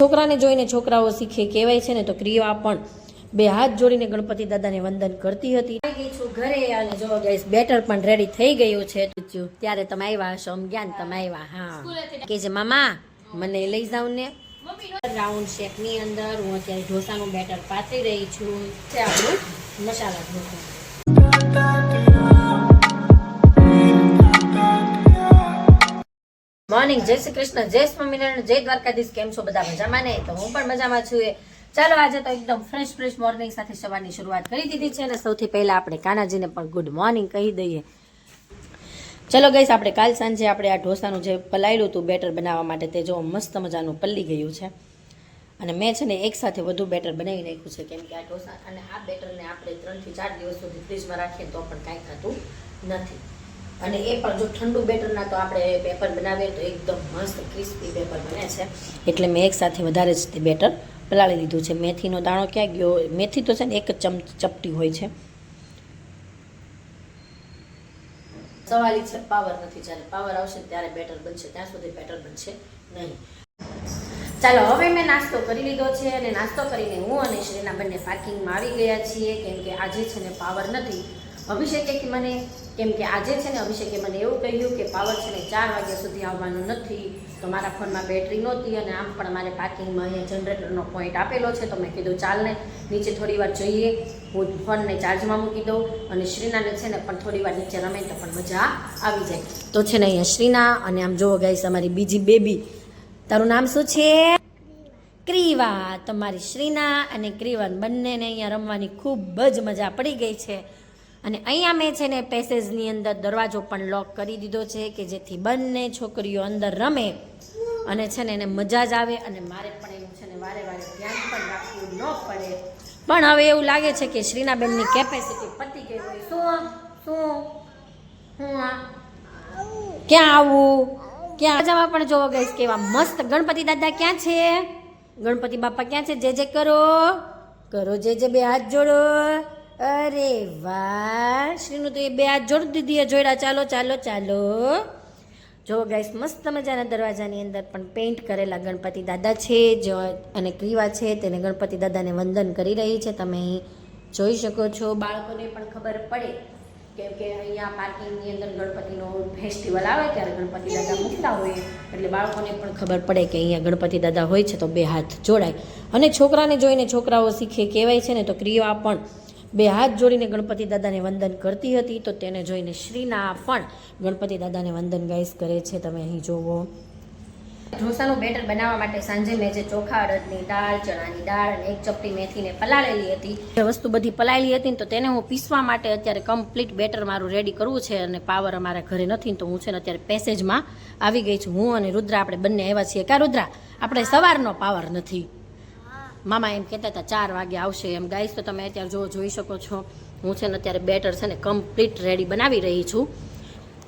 છોકરાને જોઈને છોકરાઓ શીખે કહેવાય છે ને, તો ક્રિયા પણ બે હાથ જોડીને ગણપતિ દાદાને વંદન કરતી હતી. આવી ગઈ છું ઘરે અને જો ગાઈસ બેટર પણ રેડી થઈ ગયું છે. ત્યારે તમે આવ્યા હશો, જ્ઞાન તમે આવ્યા. હા કે છે મામા મને લઈ જાવ ને રાઉન્ડ શેપ ની અંદર. હું અત્યારે ઢોસાનું બેટર પાથરી રહી છું. છે આપણું મસાલા ઢોસા. મોર્નિંગ, જય શ્રી કૃષ્ણ, જય સ્વામિનારાયણ, જય દ્વારકાધીશ. કેમ છો બધા? મજામાં ને? તો હું પણ મજામાં છું. ચાલો આજે તો એકદમ ફ્રેશ મોર્નિંગ સાથે સવારની શરૂઆત કરી દીધી છે અને સૌથી પહેલા આપણે કાનાજીને પણ ગુડ મોર્નિંગ કહી દઈએ. ચલો ગઈશ, આપણે કાલ સાંજે આપણે આ ઢોસાનું જે પલાળ્યું હતું બેટર બનાવવા માટે, તે જો મસ્ત મજાનું પલ્લી ગયું છે. અને મેં છે ને એક સાથે વધુ બેટર બનાવી નાખ્યું છે, કેમ કે આ ઢોસા અને આ બેટરને આપણે 3 થી 4 દિવસ સુધી ફ્રીજમાં રાખીએ તો પણ કાંઈ થતું નથી. અને એ પણ જો ઠંડુ બેટરના તો આપણે પેપર બનાવીએ તો એકદમ મસ્ત ક્રિસ્પી પેપર બને છે. એટલે મેં એક સાથે વધારે જ તે બેટર પલાળી લીધું છે. મેથીનો દાણો ક્યાં ગયો? મેથી તો છે ને એક જ ચપટી હોય છે. સવાલ છે પાવર નથી. જ્યારે પાવર આવશે ત્યારે બેટર બનશે, ત્યાં સુધી બેટર બનશે નહીં. ચાલો હવે મેં નાસ્તો કરી લીધો છે અને નાસ્તો કરીને હું અને શ્રીના બંને પાર્કિંગમાં આવી ગયા છીએ, કેમ કે આજે છે ને પાવર નથી. અભિષેકે મને એવું કહ્યું કે પાવર છે ને 4 વાગ્યા સુધી આવવાનું નથી. તો મારા ફોનમાં બેટરી નહોતી અને આમ પણ મારે પાર્કિંગમાં અહીંયા જનરેટરનો પોઈન્ટ આપેલો છે. તો મેં કીધું ચાલ ને નીચે થોડી વાર જઈએ, હું ફોનને ચાર્જમાં મૂકી દઉં અને શ્રીનાને છે ને પણ થોડી વાર નીચે રમે તો પણ મજા આવી જાય. તો છે ને અહીંયા શ્રીના અને આમ જોવો ગાઈસ અમારી બીજી બેબી. તારું નામ શું છે? ક્રીવા. તમારી શ્રીના અને ક્રીવાન બંનેને અહીંયા રમવાની ખૂબ જ મજા પડી ગઈ છે. અને અહીંયા મેં છે ને પેસેજની અંદર દરવાજો પણ લોક કરી દીધો છે, કે જેથી બંને છોકરીઓ અંદર રમે અને છે ને એને મજા જ આવે અને મારે પણ એવું છે ને વારે ધ્યાન પણ રાખવું ન પડે. પણ હવે એવું લાગે છે કે શ્રીનાબેનની કેપેસિટી પતી ગઈ હોય. ક્યાં આવું? ક્યાં જવા? પણ જોવો ગઈશ કેવા મસ્ત ગણપતિ દાદા ક્યાં છે? ગણપતિ બાપા ક્યાં છે? જે કરો જે બે હાથ જોડો. અરે વાહ, શ્રીનું તો એ બે હાથ જોડી દીધી જોડ્યા. ચાલો જો ગાઈસ મસ્ત મજાના દરવાજાની અંદર પણ પેઇન્ટ કરેલા ગણપતિ દાદા છે અને ક્રીવા છે તેને ગણપતિ દાદાને વંદન કરી રહી છે. તમે અહીં જોઈ શકો છો. બાળકોને પણ ખબર પડે, કેમ કે અહીંયા પાર્કિંગની અંદર ગણપતિનો ફેસ્ટિવલ આવે ત્યારે ગણપતિ દાદા મૂકતા હોય, એટલે બાળકોને પણ ખબર પડે કે અહીંયા ગણપતિ દાદા હોય છે તો બે હાથ જોડાય. અને છોકરાને જોઈને છોકરાઓ શીખે કહેવાય છે ને, તો ક્રિયા પણ બે હાથ જોડીને ગણપતિ દાદાને વંદન કરતી હતી. તો તેને જોઈને શ્રીના પણ ગણપતિ દાદાને વંદન ગાઈસ કરે છે. તમે અહીં જોવો. ઢોસાનું બેટર બનાવવા માટે સાંજે મેં જે ચોખા અડદની દાળ, ચણાની દાળ અને એક ચપટી મેથીને પલાળેલી હતી, એ વસ્તુ બધી પલાળેલી હતી ને, તો તેને હું પીસવા માટે અત્યારે કમ્પ્લીટ બેટર મારું રેડી કરવું છે. અને પાવર અમારા ઘરે નથી, તો હું છે ને અત્યારે પેસેજમાં આવી ગઈ છું. હું અને રુદ્રા આપણે બંને આવ્યા છીએ. કા રુદ્રા? આપણે સવારનો પાવર નથી. મામા એમ કહેતા હતા 4 વાગે આવશે એમ. ગાઈસ તો તમે અત્યારે જોઈ શકો છો. હું છે ને અત્યારે બેટર છે ને કમ્પ્લીટ રેડી બનાવી રહી છું.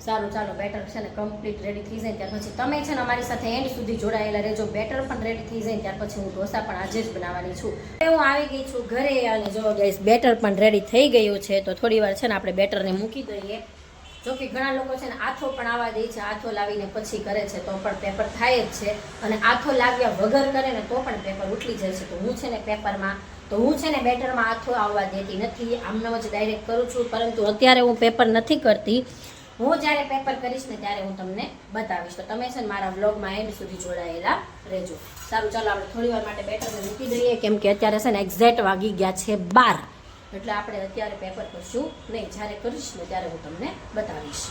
સારું, ચાલો બેટર છે ને કમ્પ્લીટ રેડી થઈ જાય ત્યાર પછી તમે છે ને અમારી સાથે એન્ડ સુધી જોડાયેલા રહેજો. બેટર પણ રેડી થઈ જાય ત્યાર પછી હું ઢોસા પણ આજે જ બનાવવાની છું. હું આવી ગઈ છું ઘરે અને જો ગાઈસ બેટર પણ રેડી થઈ ગયું છે. તો થોડી વાર છે ને આપણે બેટરને મૂકી દઈએ. જો કે ઘણા લોકો છે ને આથો પણ આવવા દે છે, આથો લાવીને પછી કરે છે તો પણ પેપર થાય જ છે. અને આથો લાવ્યા વગર કરે ને તો પણ પેપર ઉઠલી જાય છે. તો હું છે ને બેટરમાં આથો આવવા દેતી નથી, આમનો જ ડાયરેક્ટ કરું છું. પરંતુ અત્યારે હું પેપર નથી કરતી. હું જ્યારે પેપર કરીશ ને ત્યારે હું તમને બતાવીશ. તો તમે છે ને મારા વ્લોગમાં એન્ડ સુધી જોડાયેલા રહેજો. સારું, ચાલો આપણે થોડી વાર માટે બેટરને મૂકી દઈએ, કેમ કે અત્યારે છે ને એક્ઝેક્ટ વાગી ગયા છે 12. એટલે આપણે અત્યારે પેપર કરશું નહીં. જ્યારે કરીશ ને ત્યારે હું તમને બતાવીશ.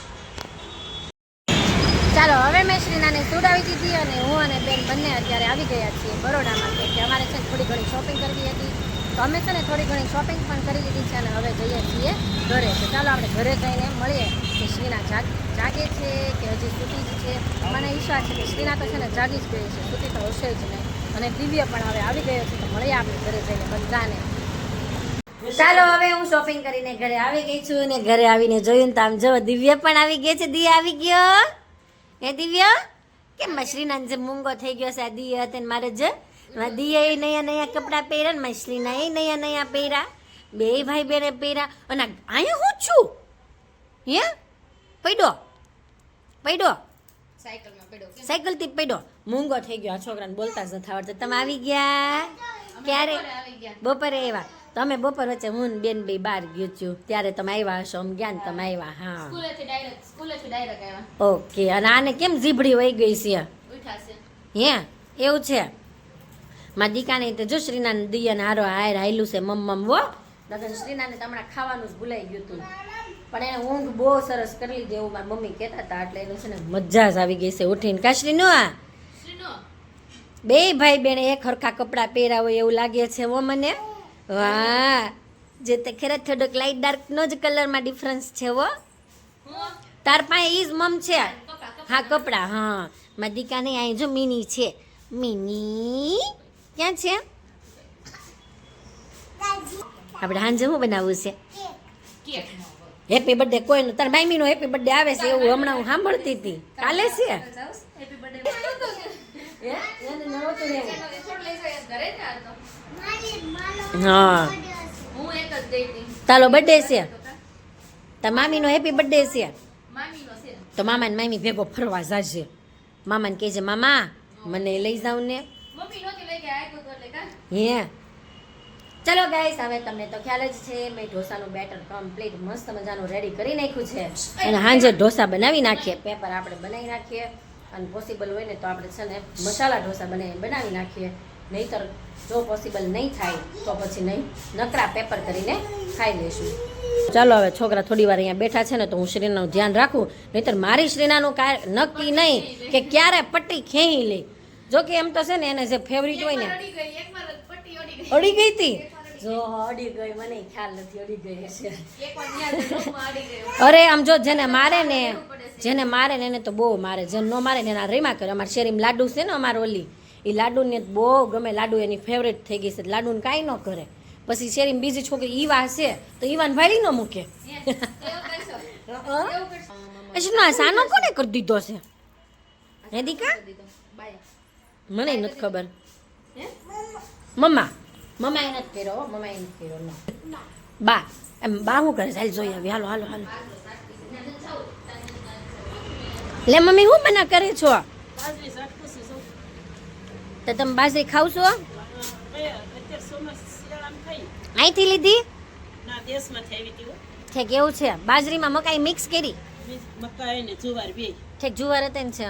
ચાલો, હવે મેં શ્રીનાને સુડાવી દીધી અને હું અને બેન બંને અત્યારે આવી ગયા છીએ બરોડામાં, કે અમારે છે ને થોડી ઘણી શોપિંગ કરવી હતી. તો અમે છે ને થોડી ઘણી શોપિંગ પણ કરી દીધી છે અને હવે જઈએ છીએ ઘરે. તો ચાલો આપણે ઘરે જઈને મળીએ કે શ્રીના જાગે છે કે હજી સૂતી જ છે. મને ઈચ્છા છે કે શ્રીના તો છે ને જાગી જ ગઈ છે, સૂતી તો હશે જ નહીં. અને દિવ્ય પણ હવે આવી ગયો છે. તો મળીએ આપણે ઘરે જઈને બધાને. ચાલો, હવે હું શોપિંગ કરીને ઘરે આવી ગઈ છું અને ઘરે આવીને જોયું તો આમ જો દિવ્ય પણ આવી ગઈ છે. દિયા આવી ગયો. એ દિવ્ય કેમ શ્રીના જે મૂંગો થઈ ગયો છે? આ દિયા હતા ને મારે જ દિયા નયા કપડાં પહેર્યા ને શ્રીના એ નયા પહેર્યા. બે ભાઈ બેને પહેર્યા. અને અહીંયા હું છું પડ્યો સાયકલથી પડ્યો. મૂંગો થઈ ગયો આ છોકરાને બોલતા જ નથી આવડતું. તમે આવી ગયા ક્યારે? બપોરે આવ્યા. તમે બપોર વચ્ચે હું ને બેન બે બહાર ગયું છું ત્યારે તમે આવ્યા હશો. અમે ગયા ને તમે આવ્યા. હા ઓકે. અને આને કેમ જીભડી વહી ગઈ છે? હે એવું છે? મારા દીકાને તો જો શ્રીનાને દિયાને હારો હાર હાયલું છે મમ્મ હો. લગન શ્રીનાને તો હમણાં ખાવાનું જ ભૂલાઈ ગયું હતું પણ એને ઊંઘ બહુ સરસ કરી લીધી એવું મારી મમ્મી કહેતા હતા એટલે એનું છે ને મજા જ આવી ગઈ છે ઉઠીને. કા શ્રીનો બે ભાઈ બેને એક હરખા કપડાં પહેર્યા હોય એવું લાગે છે હો મને. વાહ જે તે ખરેખર થોડોક લાઇટ ડાર્ક નો જ કલરમાં ડિફરન્સ છે હો. તાર પાસે ઈ જ મમ છે. હા કપડાં. હા મારી દીકાને અહીં જો મિની છે. મિની ક્યાં છે? આપણે હાંજે શું બનાવવું છે? હેપી બર્થડે કોઈનું તાર મામીનો હેપી બર્થડે આવે છે એવું હમણાં હું સાંભળતી હતી. કાલે છે? હા તારો બર્થડે છે? તાર મામીનો હેપી બર્થડે છે તો મામા ને મામી ભેગો ફરવા જાશે. મામાને કહેજે મામા મને લઈ જાવ ને. હે ચલો ગાઈસ હવે તમને તો ખ્યાલ જ છે મેં ઢોસાનું બેટર કમ્પ્લીટ મસ્ત મજાનું રેડી કરી નાખ્યું છે અને હાંજે ઢોસા બનાવી નાખીએ. પેપર આપણે બનાવી નાખીએ અને પોસિબલ હોય ને તો આપણે છે ને મસાલા ઢોસા બનાવી નાખીએ. નહીંતર જો પોસિબલ નહીં થાય તો પછી નહીં નકરા પેપર કરીને ખાઈ લઈશું. ચાલો હવે છોકરા થોડી વાર અહીંયા બેઠા છે ને તો હું શ્રીનાનું ધ્યાન રાખું. નહીંતર મારી શ્રીનાનું નક્કી નહીં કે ક્યારે પટ્ટી ખેંચી લે. જો કે એમ તો છે ને એને જે ફેવરિટ હોય ને અડી ગઈ હતી. જો અડી ગઈ મને ખ્યાલ નથી અડી ગઈ હશે. અરે આમ જો જેને મારે ને એને તો બહુ મારે. જેને ન મારે ને એના રેમા કરે. અમારે શેરીમાં લાડુ છે ને અમારે ઓલી એ લાડુને બહુ ગમે. લાડુ એની ફેવરેટ થઈ ગઈ છે. લાડુને કાંઈ ન કરે. પછી શેરીમાં બીજી છોકરી ઈવા છે તો ઈવાને ભાઈ ન મૂકે. સાનો કોને કરી દીધો છે હે દીકા? મને નથી ખબર. મમ્મા એ નથી કર્યો. મમ્મા એ નથી કર્યો. બા એમ બા શું કરે ચાલ જોઈએ હવે. હાલો હાલો હાલો લે મમ્મી શું બના કરે છો? તો તમે બાજરી ખાવ છો? અહીંથી લીધી છે કેવું છે? બાજરીમાં મકાઈ મિક્સ કરી? ઠીક જુવાર હતા ને છે.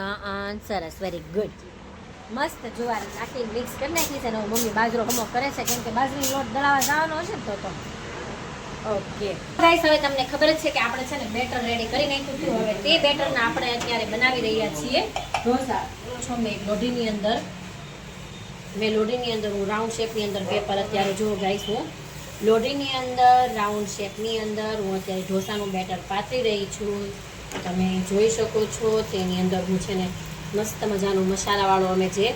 સરસ વેરી ગુડ. મસ્ત જુવાર નાખી મિક્સ કરી નાખી છે ને મમ્મી બાજરો હમો કરે છે કેમ કે બાજરી લોટ દળાવા જવાનો હશે ને તો ઓકે ગાઈસ હવે તમને ખબર જ છે કે આપણે છે ને બેટર રેડી કરી નાખ્યું હતું. હવે તે બેટરને આપણે અત્યારે બનાવી રહ્યા છીએ ઢોસા. છો મેં લોઢીની અંદર હું રાઉન્ડ શેપની અંદર પેપર અત્યારે જો ગાઈસ હું લોઢીની અંદર રાઉન્ડ શેપની અંદર હું અત્યારે ઢોસાનું બેટર પાથરી રહી છું. તમે જોઈ શકો છો તેની અંદર હું છે ને મસ્ત મજાનું મસાલાવાળું અમે જે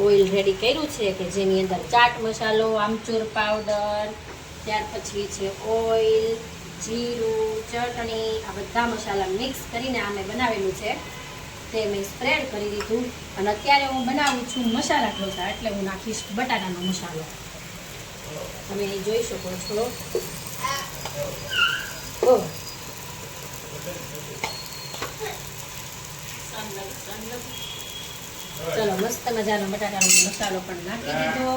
ઓઇલ રેડી કર્યું છે કે જેની અંદર ચાટ મસાલો, આમચૂર પાવડર, ત્યાર પછી છે ઓઇલ, જીરું, ચટણી, આ બધા મસાલા મિક્સ કરીને અમે બનાવેલું છે તે મેં સ્પ્રેડ કરી દીધું. અને અત્યારે હું બનાવું છું મસાલા ઢોસા એટલે હું નાખીશ બટાટાનો મસાલો. તમે જોઈ શકો છો. ચલો મસ્ત મજાનો બટાટાનો મસાલો પણ નાખી દીધો.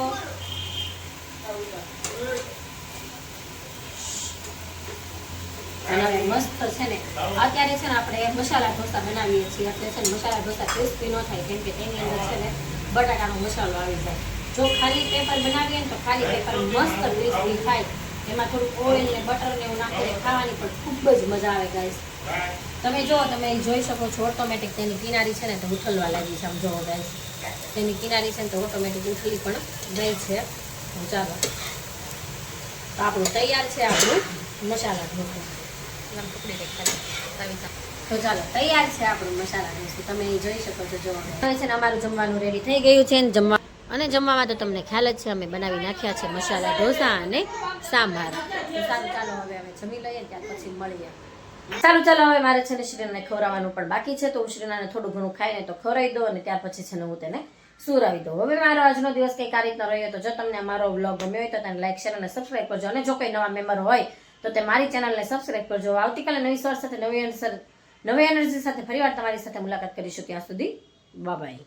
અને હવે મસ્ત છે ને અત્યારે છે ને આપણે મસાલા ઢોસા બનાવીએ છીએ એટલે છે ને મસાલા ઢોસા ક્રિસ્પી ન થાય કેમ કે તેની અંદર છે ને બટાટાનો મસાલો આવી જાય. જો ખાલી પેપર બનાવીએ ને તો ખાલી પેપર મસ્ત ક્રિસ્પી થાય. એમાં થોડું ઓઇલ ને બટર ને એવું નાખીને ખાવાની પણ ખૂબ જ મજા આવે ગાઈસ. તમે જોઈ શકો છો ઓટોમેટિક તેની કિનારી છે ને તો ઉથલવા લાગી છે. આમ જોવો ગાઈસ તેની કિનારી છે ને તો ઓટોમેટિક ઉથલી પણ ગઈ છે. ચાલો તો આપણું તૈયાર છે આપણું મસાલા ઢોસા. તો ચાલો તૈયાર છે આપણું મસાલા ઢોસું. તમે જોઈ શકો છો. જો હવે છે ને અમારું જમવાનું રેડી થઈ ગયું છે ને જમવામાં તો તમને ખ્યાલ જ છે અમે બનાવી નાખ્યા છે મસાલા ઢોસા અને સાંભાર. સારું ચાલો હવે અમે જમી લઈએ ત્યાર પછી મળીએ. સારું ચાલો હવે મારે છે ને શ્રીનાને ખવડાવવાનું પણ બાકી છે તો હું શ્રીનાને થોડું ઘણું ખાઈને તો ખવડાવી દઉં અને ત્યાર પછી છે ને હું તેને સુરાવી દઉં. હવે મારો આજનો દિવસ કંઈક આ રીતનો રહ્યો તો જો તમને મારો વ્લોગ ગમ્યો હોય તો તેને લાઈક શેર અને સબસ્ક્રાઈબ કરજો. અને જો કોઈ નવા મેમ્બર હોય તો તે મારી ચેનલને સબસ્ક્રાઈબ કરજો. આવતીકાલે નવી સ્વાર સાથે નવી એનર્જી સાથે ફરીવાર તમારી સાથે મુલાકાત કરીશું. ત્યાં સુધી બાય બાય.